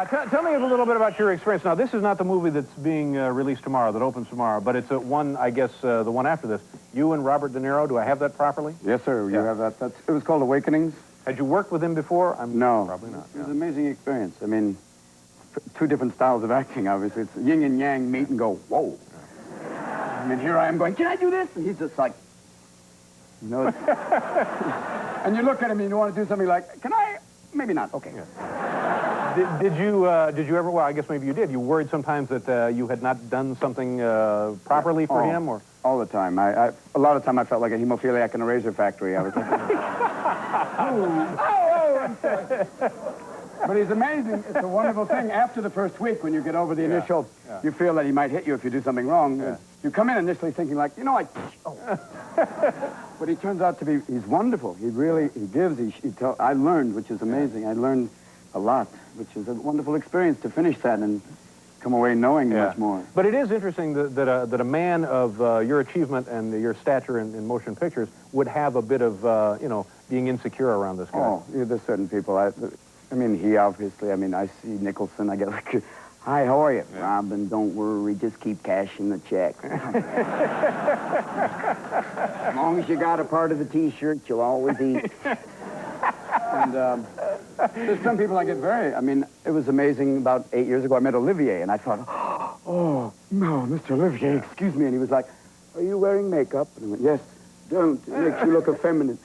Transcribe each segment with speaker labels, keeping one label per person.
Speaker 1: Tell me a little bit about your experience. Now, this is not the movie that's being released tomorrow, that opens tomorrow, but it's one, I guess, the one after this. You and Robert De Niro, do I have that properly?
Speaker 2: Yes, sir, you have that. It was called Awakenings.
Speaker 1: Had you worked with him before?
Speaker 2: No.
Speaker 1: Probably not.
Speaker 2: It was an amazing experience. I mean, two different styles of acting, obviously. It's yin and yang meet and go, whoa. I mean, here I am going, can I do this? And he's just like, no. And you look at him and you want to do something like, can I? Maybe not. Okay.
Speaker 1: Yeah. Did you ever, well, I guess maybe you did. You worried sometimes that you had not done something properly for him? Or
Speaker 2: all the time. A lot of time I felt like a hemophiliac in a razor factory. I was like, I'm sorry. But he's amazing. It's a wonderful thing. After the first week, when you get over the initial, you feel that he might hit you if you do something wrong. Yeah. You come in initially thinking like, you know, But he turns out to be, he's wonderful. He really, he gives, I learned, which is amazing. I learned a lot, which is a wonderful experience to finish that and come away knowing much more.
Speaker 1: But it is interesting that a man of your achievement and your stature in motion pictures would have a bit of, you know, being insecure around this guy.
Speaker 2: Oh, yeah, there's certain people. I mean, he obviously, I mean, I see Nicholson, I get like, hi, how are you? Yeah. Robin, don't worry, just keep cashing the check. As long as you got a part of the T-shirt, you'll always eat. And there's some people I get very, I mean, it was amazing. About 8 years ago, I met Olivier, and I thought, oh, no, Mr. Olivier, excuse me. And he was like, are you wearing makeup? And I went, yes, don't. It makes you look effeminate.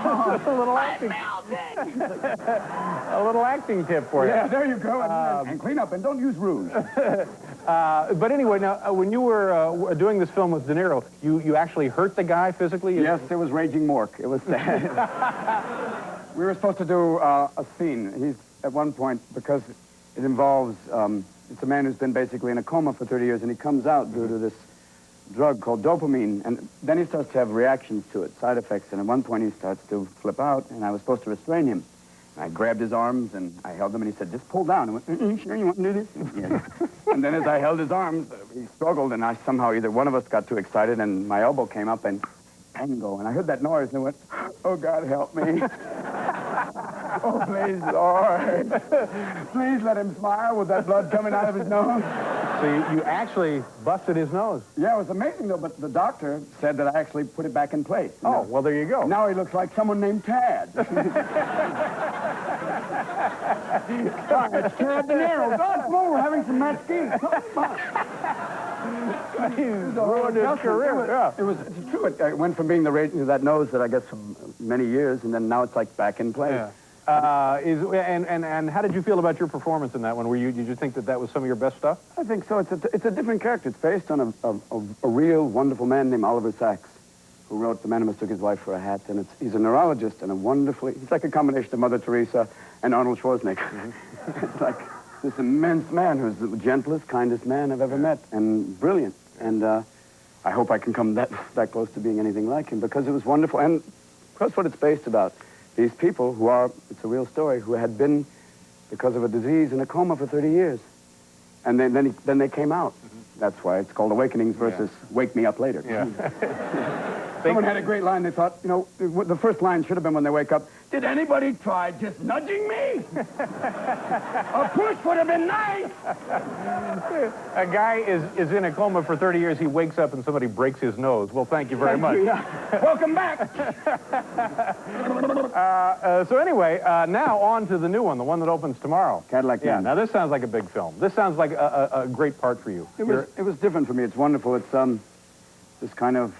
Speaker 1: A little acting. A little acting tip for you.
Speaker 2: Yeah, there you go. And clean up, and don't use rouge.
Speaker 1: But anyway, now, when you were doing this film with De Niro, you actually hurt the guy physically?
Speaker 2: Yes, it was raging mork. It was sad. We were supposed to do a scene. He's, at one point, because it involves, it's a man who's been basically in a coma for 30 years, and he comes out due to this drug called dopamine, and then he starts to have reactions to it, side effects, and at one point he starts to flip out, and I was supposed to restrain him. I grabbed his arms, and I held them, and he said, just pull down. I went, sure, you want to do this? Yes. And then as I held his arms, he struggled, and I somehow, either one of us got too excited, and my elbow came up, and tango, and I heard that noise, and I went, oh, God, help me. Oh, please, Lord. Please let him smile with that blood coming out of his nose.
Speaker 1: So you actually busted his nose.
Speaker 2: Yeah, it was amazing, though, but the doctor said that I actually put it back in place.
Speaker 1: Oh, well, there you go.
Speaker 2: Now he looks like someone named Tad. It's Tad De Niro. God, come on, we're having some mesquite.
Speaker 1: He's ruined his career.
Speaker 2: It's true. It went from being the rage to that nose that I guess for many years, and then now it's like back in place.
Speaker 1: Yeah. And how did you feel about your performance in that one? Did you think that was some of your best stuff?
Speaker 2: I think so. It's a different character. It's based on a real wonderful man named Oliver Sacks, who wrote The Man Who Mistook His Wife for a Hat. And he's a neurologist and he's like a combination of Mother Teresa and Arnold Schwarzenegger. Mm-hmm. It's like this immense man who's the gentlest, kindest man I've ever met, and brilliant. And I hope I can come that close to being anything like him, because it was wonderful. And that's what it's based about. These people who are, it's a real story, who had been, because of a disease, in a coma for 30 years. And then they came out. Mm-hmm. That's why it's called Awakenings versus Wake Me Up Later. Yeah. Someone had a great line. They thought, you know, the first line should have been when they wake up, did anybody try just nudging me? A push would have been nice.
Speaker 1: A guy is in a coma for 30 years. He wakes up and somebody breaks his nose. Well, thank you very much.
Speaker 2: Welcome back.
Speaker 1: So anyway, now on to the new one, the one that opens tomorrow.
Speaker 2: Cadillac Man.
Speaker 1: Yeah, now this sounds like a big film. This sounds like a great part for you.
Speaker 2: It was different for me. It's wonderful. It's this kind of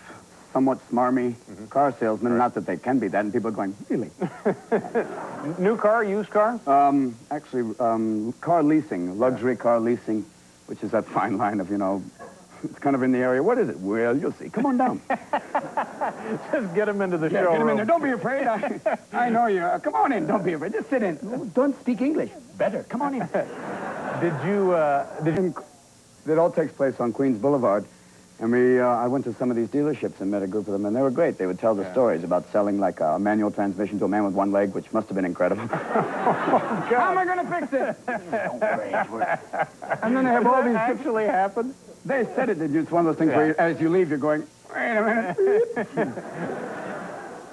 Speaker 2: somewhat smarmy car salesman. Right. Not that they can be that, and people are going, really?
Speaker 1: New car, used car?
Speaker 2: Actually, car leasing, luxury car leasing, which is that fine line of, you know, it's kind of in the area. What is it? Well, you'll see. Come on down.
Speaker 1: Just get him into the show.
Speaker 2: Get him in there. Don't be afraid. I know you. Come on in. Don't be afraid. Just sit in. Don't speak English. Better. Come on in. It all takes place on Queens Boulevard. And I went to some of these dealerships and met a group of them, and they were great. They would tell the stories about selling, like, a manual transmission to a man with one leg, which must have been incredible. Oh, how am I going to fix it? Don't worry. And then they have all these...
Speaker 1: actually happened?
Speaker 2: They said it. It's one of those things where, as you leave, you're going, wait a minute.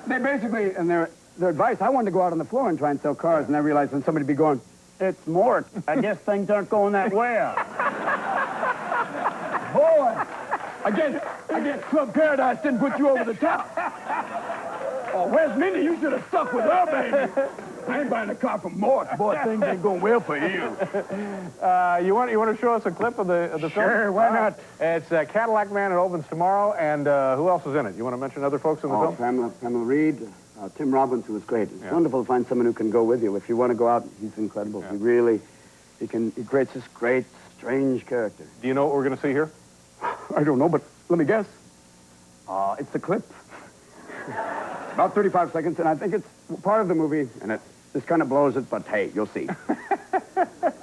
Speaker 2: They basically, and their advice. I wanted to go out on the floor and try and sell cars, and I realized when somebody be going, it's Mort. I guess things aren't going that well. Boy, I guess Club Paradise didn't put you over the top. Oh, where's Minnie? You should have stuck with her, baby. I ain't buying a car from Mort. Boy, things ain't going well for you.
Speaker 1: You want to show us a clip of the film?
Speaker 2: Sure, why not?
Speaker 1: It's Cadillac Man. It opens tomorrow, and who else is in it? You want to mention other folks in the film?
Speaker 2: Pamela Reed, Tim Robbins, who was great. It's wonderful to find someone who can go with you. If you want to go out, he's incredible.
Speaker 1: Yeah.
Speaker 2: He creates this great, strange character.
Speaker 1: Do you know what we're going to see here?
Speaker 2: I don't know, but let me guess. It's the clip. About 35 seconds, and I think it's part of the movie, and it just kind of blows it, but hey, you'll see.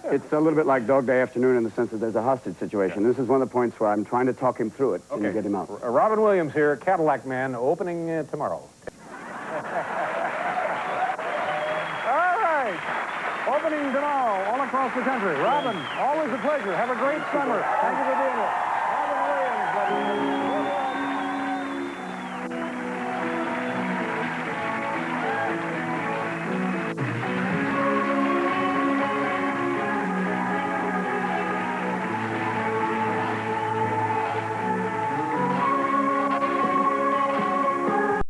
Speaker 2: It's a little bit like Dog Day Afternoon in the sense that there's a hostage situation. This is one of the points where I'm trying to talk him through it and get him out.
Speaker 1: Robin Williams here, Cadillac Man, opening tomorrow. All right. Opening tomorrow all across the country. Robin, always a pleasure. Have a great summer. Thank you for being here. Robin Williams, ladies and gentlemen.